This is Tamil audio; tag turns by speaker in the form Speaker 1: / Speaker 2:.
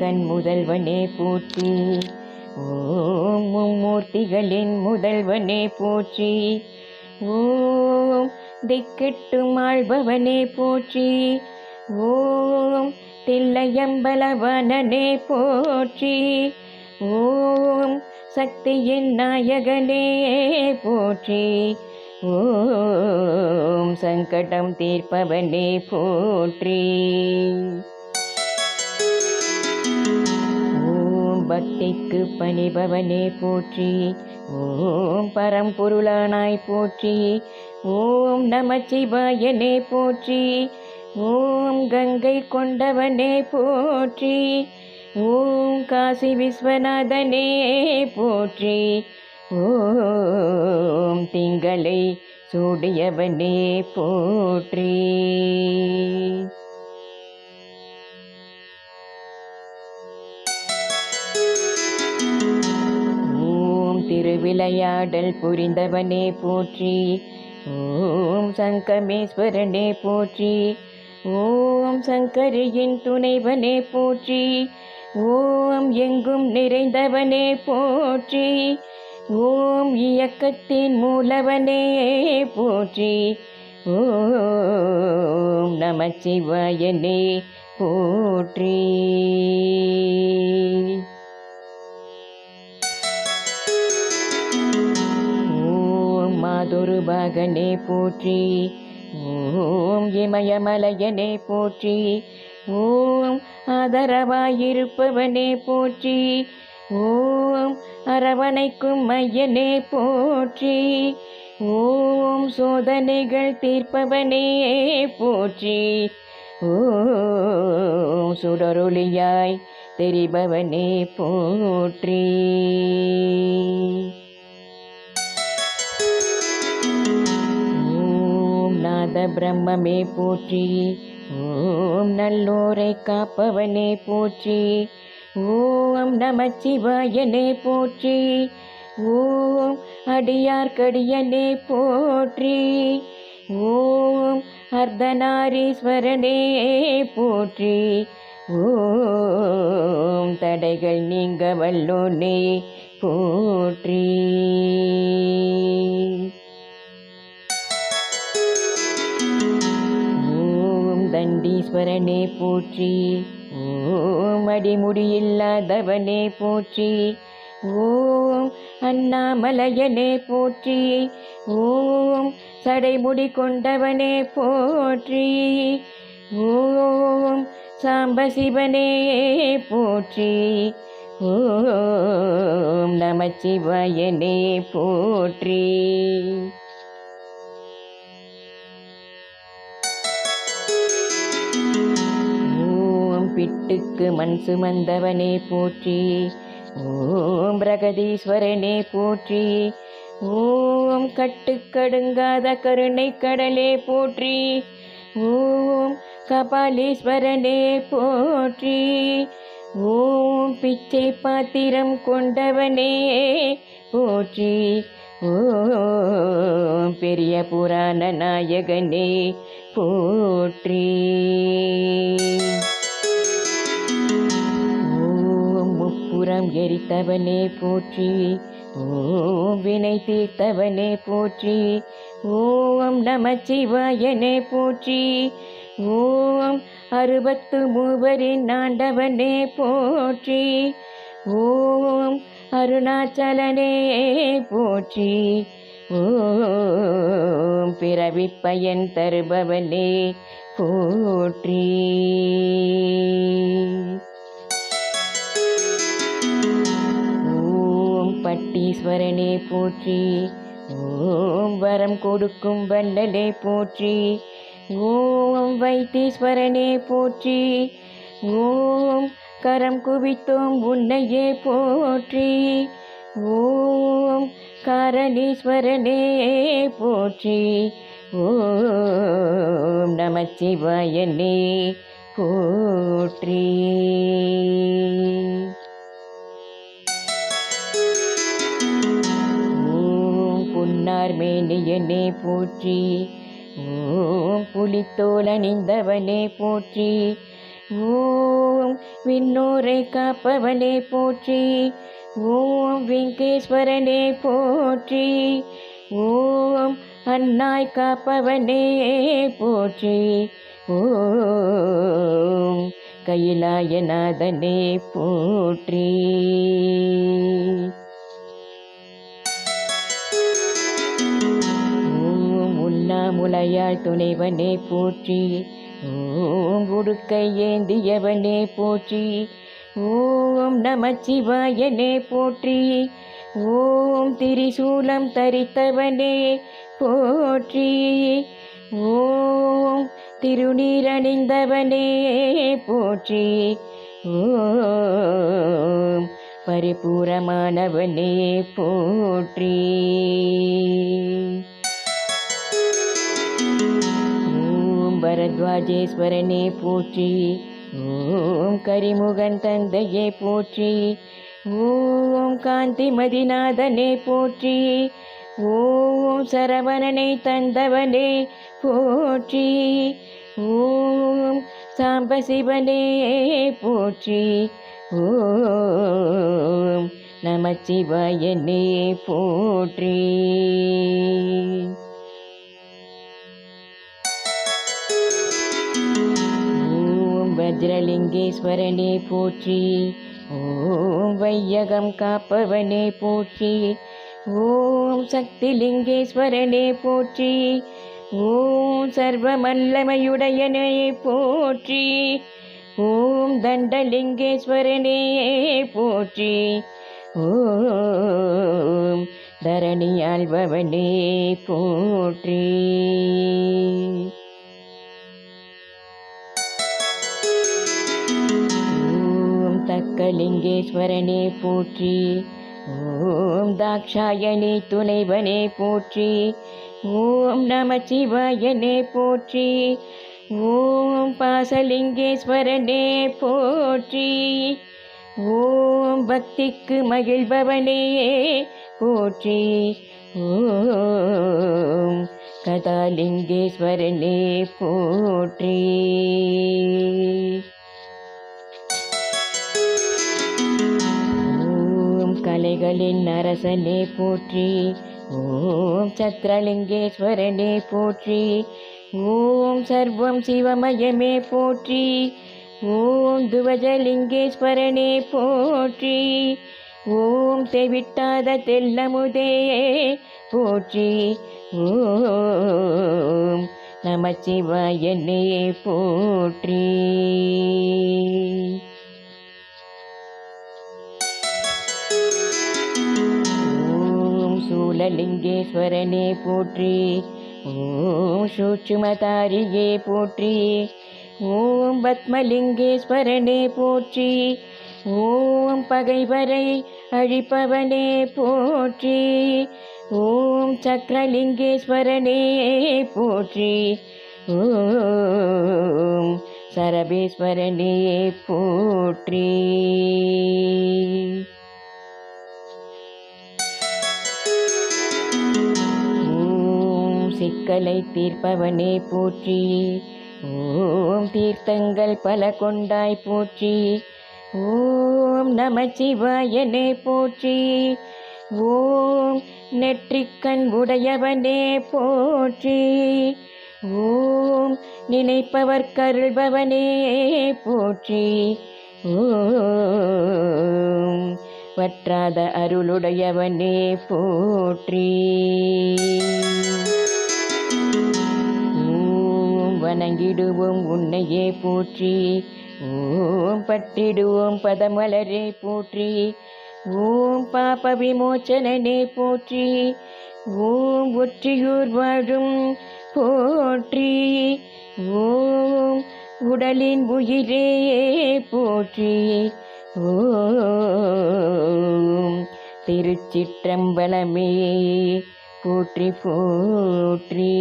Speaker 1: முக்கண் முதல்வனே போற்றி. ஓம் மும்மூர்த்திகளின் முதல்வனே போற்றி. ஓம் திக்கெட்டும் ஆள்பவனே போற்றி. ஓம் தில்லையம்பலவனனே போற்றி. ஓம் சக்தியின் நாயகனே போற்றி. ஓம் சங்கடம் தீர்ப்பவனே போற்றி. ஓம் பக்திக்கு பணிபவனே போற்றி. ஓம் பரம்பொருளானாய் போற்றி. ஓம் நமச்சிவாயனே போற்றி. ஓம் கங்கை கொண்டவனே போற்றி. ஓம் காசி விஸ்வநாதனே போற்றி. ஓம் திங்களை சூடியவனே போற்றி. ஓம் திருவிளையாடல் புரிந்தவனே போற்றி. ஓம் சங்கமேஸ்வரனே போற்றி. ஓம் சங்கரியின் துணைவனே போற்றி. ஓம் எங்கும் நிறைந்தவனே போற்றி. ஓம் இயக்கத்தின் மூலவனே போற்றி. ஓம் நமச்சிவாயனே போற்றி. ஓம் மாதுருபாகனே போற்றி. ஓம் இமயமலையனே போற்றி. ஓம் ஆதரவாயிருப்பவனே போற்றி. ஓம் அரவணைக்கும் மையனே போற்றி. ஓம் சோதனைகள் தீர்ப்பவனே போற்றி. ஓம் சுடரொளியாய் தெரிபவனே போற்றி. ஓம் நாத பிரம்மே போற்றி. ஓம் நல்லோரை காப்பவனே போற்றி. ஓம் நமச்சிவாயனே போற்றி. ஓம் அடியார்க்கடியனே போற்றி. ஓம் அர்த்தநாரீஸ்வரனே போற்றி. ஓம் தடைகள் நீங்க வல்லோனே போற்றி. ஓம் தண்டீஸ்வரனே போற்றி. ஓம் அடிமுடியில்லாதவனே போற்றி. ஓம் அண்ணாமலையனே போற்றி. ஓம் சடைமுடி கொண்டவனே போற்றி. ஓம் சாம்பசிவனே போற்றி. ஓம் நமச்சிவாயனே போற்றி. பிட்டுக்கு மண் சுமந்தவனே போற்றி. ஓம் பிரகதீஸ்வரனே போற்றி. ஓம் கட்டுக்கடுங்காத கருணை கடலே போற்றி. ஓம் கபாலீஸ்வரனே போற்றி. ஓம் பிச்சை பாத்திரம் கொண்டவனே போற்றி. ஓம் பெரிய புராண நாயகனே போற்றி. புறம் எரித்தவனே போற்றி. ஓம் வினை தீர்த்தவனே போற்றி. ஓம் நமச்சிவாயனே போற்றி. ஓம் 63 ஆண்டவனே போற்றி. ஓம் அருணாச்சலனே போற்றி. ஓம் பிறவிப் பயன் தருபவனே போற்றி. பட்டீஸ்வரனே போற்றி. ஓம் வரம் கொடுக்கும் வள்ளலே போற்றி. ஓம் வைத்தீஸ்வரனே போற்றி. ஓம் கரம் குவித்தோம் உன்னையே போற்றி. ஓம் காரணீஸ்வரனே போற்றி. ஓம் நமச்சிவாயனே போற்றி. பொன்னார் மேனியனே போற்றி. ஓம் புலித்தோல் அணிந்தவனே போற்றி. ஓம் விண்ணோரை காப்பவனே போற்றி. ஓம் வெங்கடேஸ்வரனே போற்றி. ஓம் அன்னாய் காப்பவனே போற்றி. ஓம் கையிலாயநாதனே போற்றி. ஓம் உண்ணாமுலையாள் துணைவனே போற்றி. ஓம் உடுக்கை ஏந்தியவனே போற்றி. ஓம் நமச்சிவாயனே போற்றி. ஓம் திரிசூலம் தரித்தவனே போற்றி. ஓம் திருநீரணிந்தவனே போற்றி. ஓம் பரிபூரமானவனே போற்றி. ஓம் பரத்வாஜேஸ்வரனே போற்றி. ஓம் கரிமுகன் தந்தையே போற்றி. ஓம் காந்திமதிநாதனே போற்றி. ஓம் சரவணனை தந்தவனே போற்றி. ஓம் சாம்பசிவனே போற்றி. ஓம் நமச்சிவாயனே போற்றி. ஓம் வஜ்ரலிங்கேஸ்வரனே போற்றி. ஓம் வையகம் காப்பவனே போற்றி. ஓம் சக்திலிங்கேஸ்வரனே போற்றி. ஓம் சர்வமல்லமையுடையனே போற்றி. ஓம் தண்டலிங்கேஸ்வரனே போற்றி. ஓம் தரணி ஆள்பவனே போற்றி. ஓம் தக்கலிங்கேஸ்வரனே போற்றி. ஓம் தாக்ஷாயணி துணைவனே போற்றி. ஓம் நமச்சிவாயனே போற்றி. ஓம் பாசலிங்கேஸ்வரனே போற்றி. ஓம் பக்திக்கு மகிழ்பவனே போற்றி. ஓம் கதாலிங்கேஸ்வரனே போற்றி. ஓம் கலைகளின் அரசனே போற்றி. ஓம் சத்ரலிங்கேஸ்வரனே போற்றி. ஓம் சர்வம் சிவமயமே போற்றி. ஓம் துவஜலிங்கேஸ்வரனே போற்றி. ஓம் தெவிட்டாத தெல்லமுதே போற்றி. ஓம் நமச்சிவாயனே போற்றி. ஓம் சூலலிங்கேஸ்வரனே போற்றி. ஓம் சூட்சுமதாரியே போற்றி. ஓம் பத்மலிங்கேஸ்வரனே போற்றி. ஓம் பகைவரை அழிப்பவனே போற்றி. ஓம் சக்கரலிங்கேஸ்வரனே போற்றி. ஓம் சரபேஸ்வரனே போற்றி. சிக்கலை தீர்ப்பவனே போற்றி. ஓம் தீர்த்தங்கள் பல கொண்டாய் போற்றி. ஓம் நமச்சிவாயனே போற்றி. ஓம் நெற்றிக்கண் உடையவனே போற்றி. ஓம் நினைப்பவர் கருள்பவனே போற்றி. ஓம் வற்றாத அருளுடையவனே போற்றி. ஓம் வணங்கிடுவோம் உன்னையே போற்றி. ஓம் பற்றிடுவோம் பதமலரே போற்றி. ஓம் பாப விமோச்சனனே போற்றி. ஓம் ஒற்றியூர் வாழும் போற்றி. ஓம் உடலின் உயிரே போற்றி. ஓம் திருச்சிற்றம்பலமே போற்றி போற்றி.